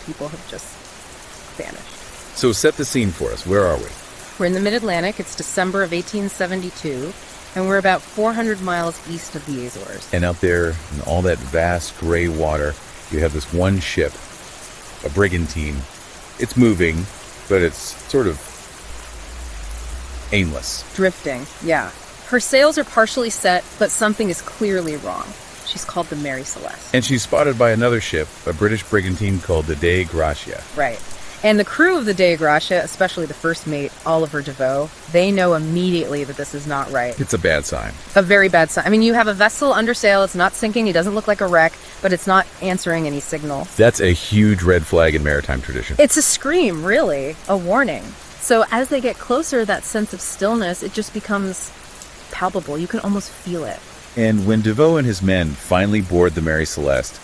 people have just vanished. So set the scene for us. Where are we? We're in the mid-Atlantic. It's December of 1872, and we're about 400 miles east of the Azores. And out there in all that vast gray water, you have this one ship, a brigantine. It's moving, but it's sort of aimless. Drifting, yeah. Her sails are partially set, but something is clearly wrong. She's called the Mary Celeste. And she's spotted by another ship, a British brigantine called the Dei Gratia. Right. And the crew of the Dei Gratia, especially the first mate, Oliver DeVoe, they know immediately that this is not right. It's a bad sign. A very bad sign. I mean, you have a vessel under sail, it's not sinking, it doesn't look like a wreck, but it's not answering any signal. That's a huge red flag in maritime tradition. It's a scream, really. A warning. So as they get closer, that sense of stillness, it just becomes palpable. You can almost feel it. And when DeVoe and his men finally board the Mary Celeste,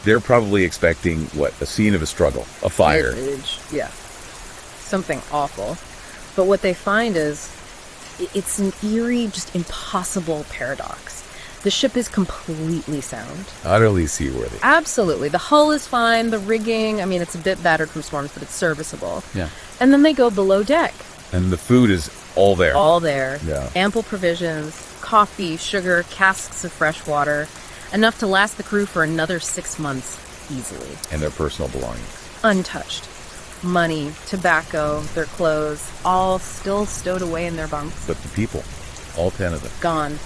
they're probably expecting, a scene of a struggle, a fire. Yeah. Something awful. But what they find is, it's an eerie, just impossible paradox. The ship is completely sound. Utterly seaworthy. Absolutely. The hull is fine, the rigging, I mean, it's a bit battered from storms, but it's serviceable. Yeah. And then they go below deck. And the food is all there. All there. Yeah. Ample provisions, coffee, sugar, casks of fresh water, enough to last the crew for another 6 months easily. And their personal belongings. Untouched. Money, tobacco, their clothes, all still stowed away in their bunks. But the people, all 10 of them. Gone.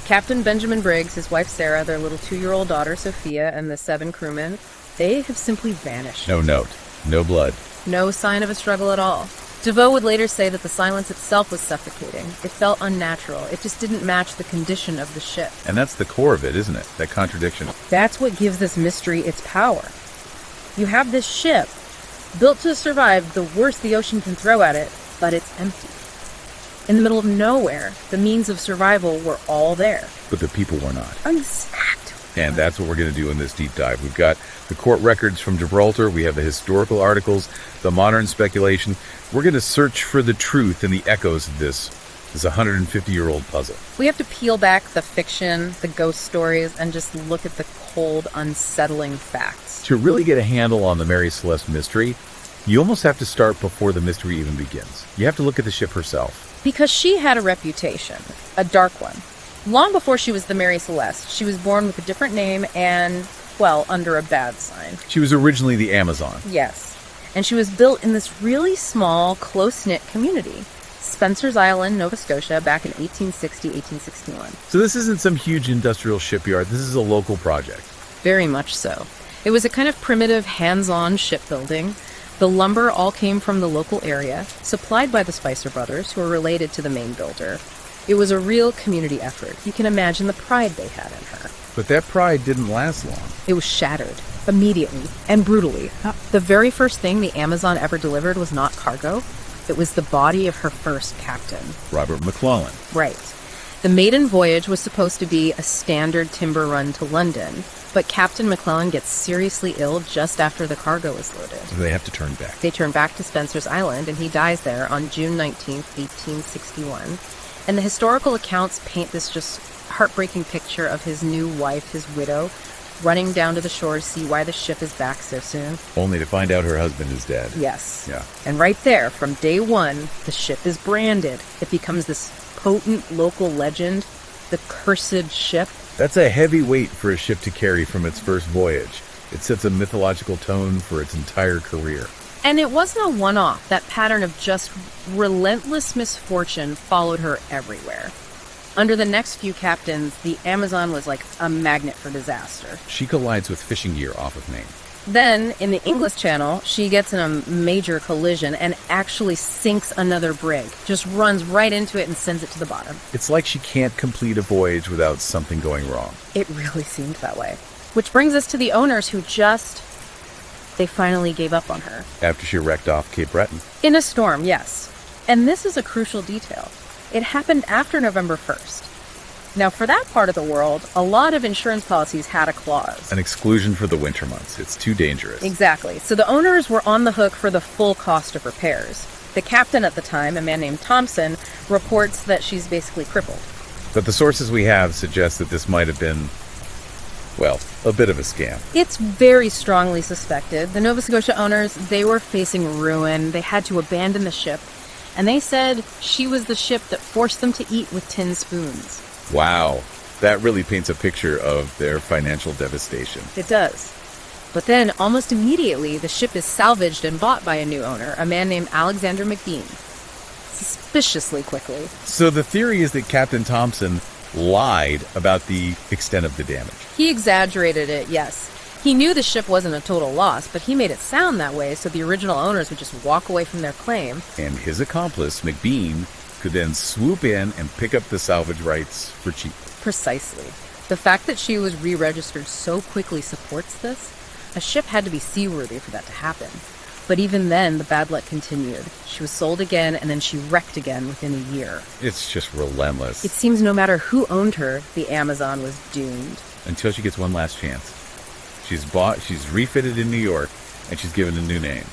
Captain Benjamin Briggs, his wife Sarah, their little 2-year-old daughter Sophia, and the 7 crewmen, they have simply vanished. No note, no blood. No sign of a struggle at all. DeVoe would later say that the silence itself was suffocating. It felt unnatural. It just didn't match the condition of the ship. And that's the core of it, isn't it? That contradiction. That's what gives this mystery its power. You have this ship, built to survive the worst the ocean can throw at it, but it's empty. In the middle of nowhere, the means of survival were all there. But the people were not. Exactly. And that's what we're going to do in this deep dive. We've got the court records from Gibraltar. We have the historical articles, the modern speculation. We're going to search for the truth in the echoes of this 150-year-old puzzle. We have to peel back the fiction, the ghost stories, and just look at the cold, unsettling facts. To really get a handle on the Mary Celeste mystery, you almost have to start before the mystery even begins. You have to look at the ship herself. Because she had a reputation, a dark one. Long before she was the Mary Celeste, she was born with a different name and, well, under a bad sign. She was originally the Amazon. Yes. And she was built in this really small, close-knit community. Spencer's Island, Nova Scotia, back in 1860, 1861. So this isn't some huge industrial shipyard. This is a local project. Very much so. It was a kind of primitive, hands-on shipbuilding. The lumber all came from the local area, supplied by the Spicer brothers, who are related to the main builder. It was a real community effort. You can imagine the pride they had in her. But that pride didn't last long. It was shattered, immediately, and brutally. The very first thing the Amazon ever delivered was not cargo. It was the body of her first captain. Robert McClellan. Right. The maiden voyage was supposed to be a standard timber run to London, but Captain McClellan gets seriously ill just after the cargo is loaded. So they have to turn back. They turn back to Spencer's Island, and he dies there on June 19th, 1861. And the historical accounts paint this just heartbreaking picture of his new wife, his widow, running down to the shore to see why the ship is back so soon. Only to find out her husband is dead. Yes. Yeah. And right there, from day one, the ship is branded. It becomes this potent local legend, the cursed ship. That's a heavy weight for a ship to carry from its first voyage. It sets a mythological tone for its entire career. And it wasn't a one-off. That pattern of just relentless misfortune followed her everywhere. Under the next few captains, the Amazon was like a magnet for disaster. She collides with fishing gear off of Maine. Then, in the English Channel, she gets in a major collision and actually sinks another brig. Just runs right into it and sends it to the bottom. It's like she can't complete a voyage without something going wrong. It really seemed that way. Which brings us to the owners who they finally gave up on her. After she wrecked off Cape Breton. In a storm, yes. And this is a crucial detail. It happened after November 1st. Now, for that part of the world, a lot of insurance policies had a clause. An exclusion for the winter months. It's too dangerous. Exactly. So the owners were on the hook for the full cost of repairs. The captain at the time, a man named Thompson, reports that she's basically crippled. But the sources we have suggest that this might have been Well, a bit of a scam. It's very strongly suspected. The Nova Scotia owners, they were facing ruin. They had to abandon the ship. And they said she was the ship that forced them to eat with tin spoons. Wow. That really paints a picture of their financial devastation. It does. But then, almost immediately, the ship is salvaged and bought by a new owner, a man named Alexander McBean. Suspiciously quickly. So the theory is that Captain Thompson lied about the extent of the damage. He exaggerated it, yes. He knew the ship wasn't a total loss, but he made it sound that way so the original owners would just walk away from their claim. And his accomplice, McBean, could then swoop in and pick up the salvage rights for cheap. Precisely. The fact that she was re-registered so quickly supports this. A ship had to be seaworthy for that to happen. But even then, the bad luck continued. She was sold again, and then she wrecked again within a year. It's just relentless. It seems no matter who owned her, the Amazon was doomed. Until she gets one last chance. She's refitted in New York, and she's given a new name.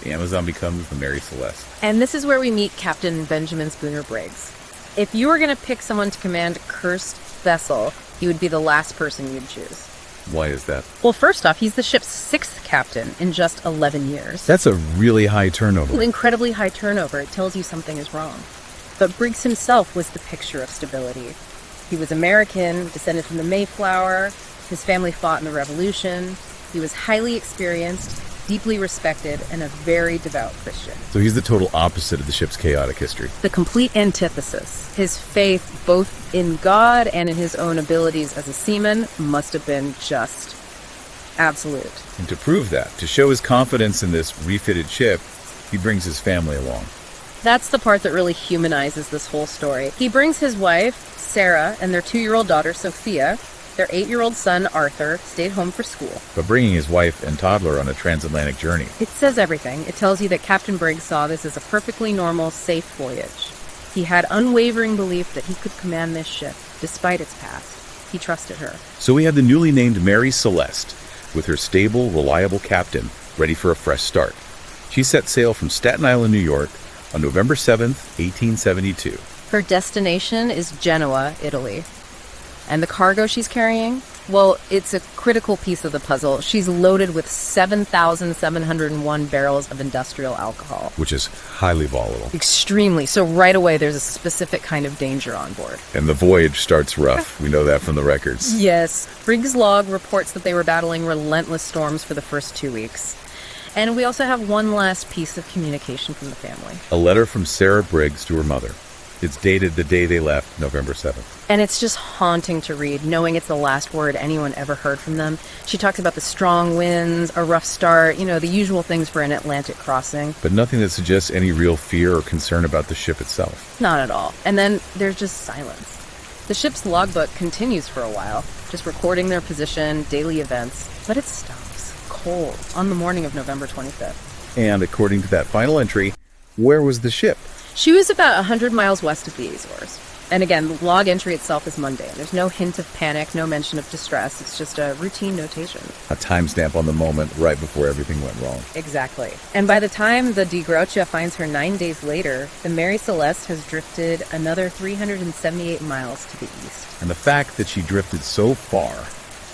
The Amazon becomes the Mary Celeste. And this is where we meet Captain Benjamin Spooner Briggs. If you were going to pick someone to command a cursed vessel, he would be the last person you'd choose. Why is that? Well, first off, he's the ship's 6th captain in just 11 years. That's a really high turnover. Incredibly high turnover. It tells you something is wrong. But Briggs himself was the picture of stability. He was American, descended from the Mayflower. His family fought in the Revolution. He was highly experienced, deeply respected, and a very devout Christian. So he's the total opposite of the ship's chaotic history. The complete antithesis. His faith, both in God and in his own abilities as a seaman, must have been just absolute. And to prove that, to show his confidence in this refitted ship, he brings his family along. That's the part that really humanizes this whole story. He brings his wife, Sarah, and their 2-year-old daughter, Sophia. Their 8-year-old son, Arthur, stayed home for school. But bringing his wife and toddler on a transatlantic journey. It says everything. It tells you that Captain Briggs saw this as a perfectly normal, safe voyage. He had unwavering belief that he could command this ship, despite its past. He trusted her. So we have the newly named Mary Celeste, with her stable, reliable captain, ready for a fresh start. She set sail from Staten Island, New York, on November 7th, 1872. Her destination is Genoa, Italy. And the cargo she's carrying? Well, it's a critical piece of the puzzle. She's loaded with 7,701 barrels of industrial alcohol. Which is highly volatile. Extremely. So right away, there's a specific kind of danger on board. And the voyage starts rough. We know that from the records. Yes. Briggs' log reports that they were battling relentless storms for the first 2 weeks. And we also have one last piece of communication from the family. A letter from Sarah Briggs to her mother. It's dated the day they left, November 7th. And it's just haunting to read, knowing it's the last word anyone ever heard from them. She talks about the strong winds, a rough start, the usual things for an Atlantic crossing. But nothing that suggests any real fear or concern about the ship itself. Not at all. And then there's just silence. The ship's logbook continues for a while, just recording their position, daily events. But it stops, cold, on the morning of November 25th. And according to that final entry, where was the ship? She was about 100 miles west of the Azores. And again, the log entry itself is mundane. There's no hint of panic, no mention of distress. It's just a routine notation. A timestamp on the moment right before everything went wrong. Exactly. And by the time the Di Groccia finds her 9 days later, the Mary Celeste has drifted another 378 miles to the east. And the fact that she drifted so far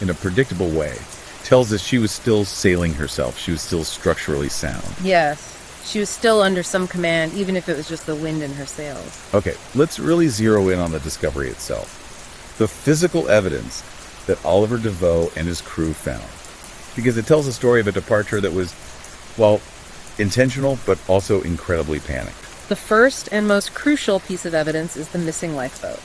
in a predictable way tells us she was still sailing herself. She was still structurally sound. Yes. She was still under some command, even if it was just the wind in her sails. Okay, let's really zero in on the discovery itself. The physical evidence that Oliver DeVoe and his crew found. Because it tells a story of a departure that was, well, intentional, but also incredibly panicked. The first and most crucial piece of evidence is the missing lifeboat.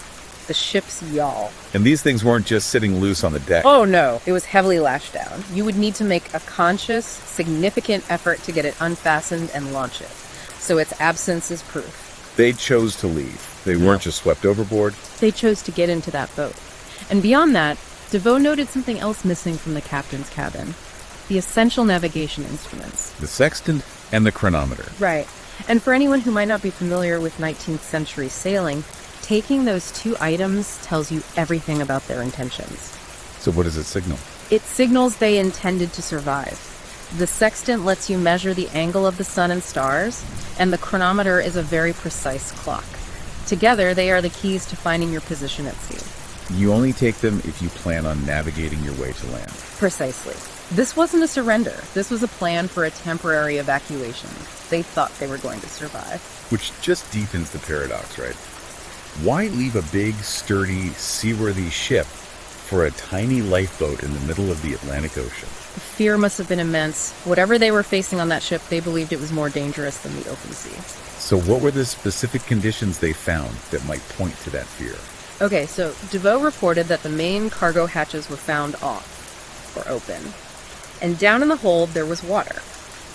The ship's yawl. And these things weren't just sitting loose on the deck. Oh no, it was heavily lashed down. You would need to make a conscious, significant effort to get it unfastened and launch it. So its absence is proof. They chose to leave. They weren't just swept overboard. They chose to get into that boat. And beyond that, DeVoe noted something else missing from the captain's cabin. The essential navigation instruments. The sextant and the chronometer. Right. And for anyone who might not be familiar with 19th century sailing, taking those two items tells you everything about their intentions. So what does it signal? It signals they intended to survive. The sextant lets you measure the angle of the sun and stars, and the chronometer is a very precise clock. Together, they are the keys to finding your position at sea. You only take them if you plan on navigating your way to land. Precisely. This wasn't a surrender. This was a plan for a temporary evacuation. They thought they were going to survive. Which just deepens the paradox, right? Why leave a big, sturdy, seaworthy ship for a tiny lifeboat in the middle of the Atlantic Ocean? The fear must have been immense. Whatever they were facing on that ship, they believed it was more dangerous than the open sea. So what were the specific conditions they found that might point to that fear? Okay, so DeVoe reported that the main cargo hatches were found off, or open. And down in the hold, there was water.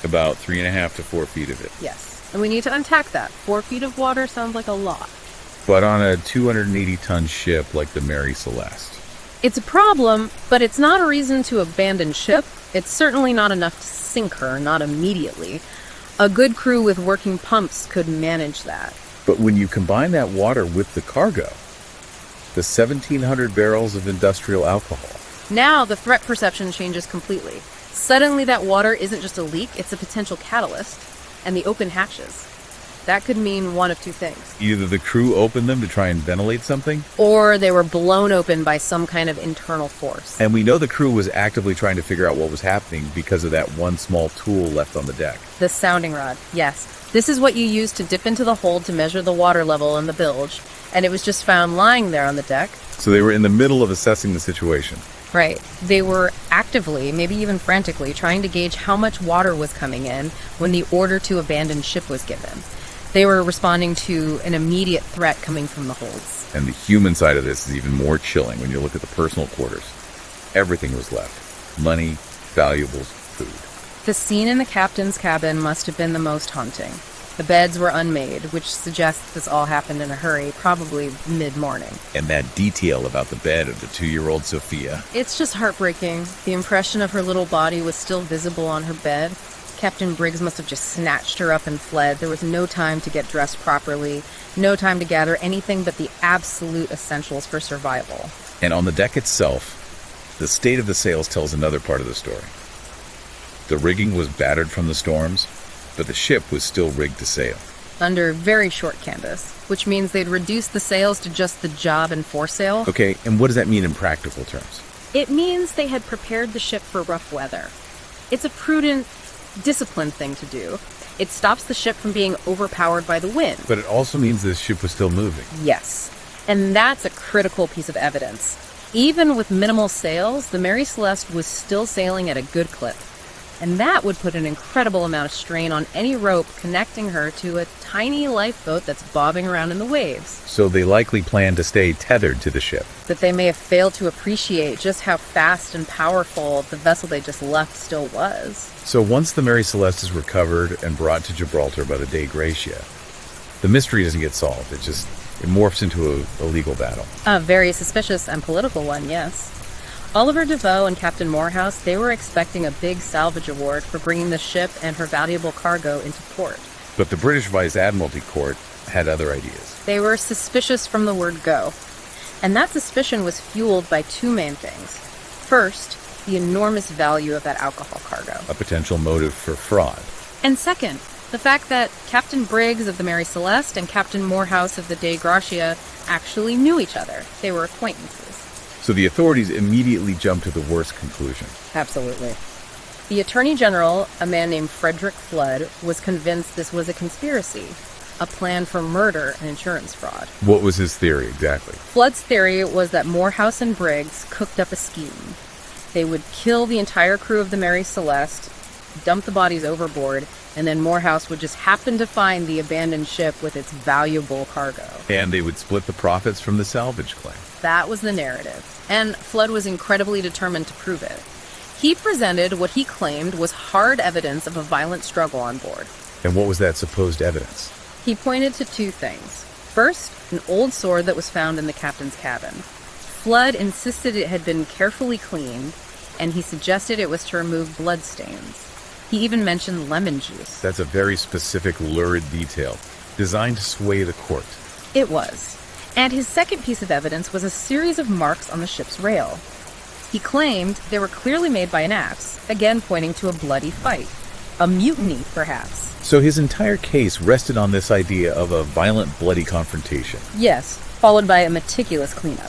About 3.5 to 4 feet of it. Yes. And we need to unpack that. 4 feet of water sounds like a lot. But on a 280-ton ship like the Mary Celeste. It's a problem, but it's not a reason to abandon ship. It's certainly not enough to sink her, not immediately. A good crew with working pumps could manage that. But when you combine that water with the cargo, the 1,700 barrels of industrial alcohol. Now the threat perception changes completely. Suddenly that water isn't just a leak, it's a potential catalyst. And the open hatches. That could mean one of two things. Either the crew opened them to try and ventilate something, or they were blown open by some kind of internal force. and we know the crew was actively trying to figure out what was happening because of that one small tool left on the deck. The sounding rod, yes. This is what you use to dip into the hold to measure the water level in the bilge, and it was just found lying there on the deck. So they were in the middle of assessing the situation. Right. They were actively, maybe even frantically, trying to gauge how much water was coming in when the order to abandon ship was given. They were responding to an immediate threat coming from the holds. And the human side of this is even more chilling when you look at the personal quarters. Everything was left. Money, valuables, food. The scene in the captain's cabin must have been the most haunting. The beds were unmade, which suggests this all happened in a hurry, probably mid-morning. And that detail about the bed of the 2-year-old Sophia. It's just heartbreaking. The impression of her little body was still visible on her bed. Captain Briggs must have just snatched her up and fled. There was no time to get dressed properly, no time to gather anything but the absolute essentials for survival. And on the deck itself, the state of the sails tells another part of the story. The rigging was battered from the storms, but the ship was still rigged to sail. Under very short canvas, which means they'd reduced the sails to just the job and foresail. Okay, and what does that mean in practical terms? It means they had prepared the ship for rough weather. It's a prudent, disciplined thing to do. It stops the ship from being overpowered by the wind. But it also means this ship was still moving. Yes, and that's a critical piece of evidence. Even with minimal sails, the Mary Celeste was still sailing at a good clip. And that would put an incredible amount of strain on any rope connecting her to a tiny lifeboat that's bobbing around in the waves. So they likely planned to stay tethered to the ship. But they may have failed to appreciate just how fast and powerful the vessel they just left still was. So once the Mary Celeste is recovered and brought to Gibraltar by the Dei Gracia, the mystery doesn't get solved. It morphs into a legal battle. A very suspicious and political one, yes. Oliver DeVoe and Captain Morehouse, they were expecting a big salvage award for bringing the ship and her valuable cargo into port. But the British Vice Admiralty Court had other ideas. They were suspicious from the word go. And that suspicion was fueled by two main things. First, the enormous value of that alcohol cargo. A potential motive for fraud. And second, the fact that Captain Briggs of the Mary Celeste and Captain Morehouse of the Dei Gracia actually knew each other. They were acquaintances. So the authorities immediately jumped to the worst conclusion. Absolutely. The Attorney General, a man named Frederick Flood, was convinced this was a conspiracy, a plan for murder and insurance fraud. What was his theory exactly? Flood's theory was that Morehouse and Briggs cooked up a scheme. They would kill the entire crew of the Mary Celeste, dump the bodies overboard, and then Morehouse would just happen to find the abandoned ship with its valuable cargo. And they would split the profits from the salvage claim. That was the narrative, and Flood was incredibly determined to prove it. He presented what he claimed was hard evidence of a violent struggle on board. And what was that supposed evidence? He pointed to two things. First, an old sword that was found in the captain's cabin. Flood insisted it had been carefully cleaned, and he suggested it was to remove bloodstains. He even mentioned lemon juice. That's a very specific, lurid detail, designed to sway the court. It was. And his second piece of evidence was a series of marks on the ship's rail. He claimed they were clearly made by an axe, again pointing to a bloody fight. A mutiny, perhaps. So his entire case rested on this idea of a violent, bloody confrontation. Yes, followed by a meticulous cleanup.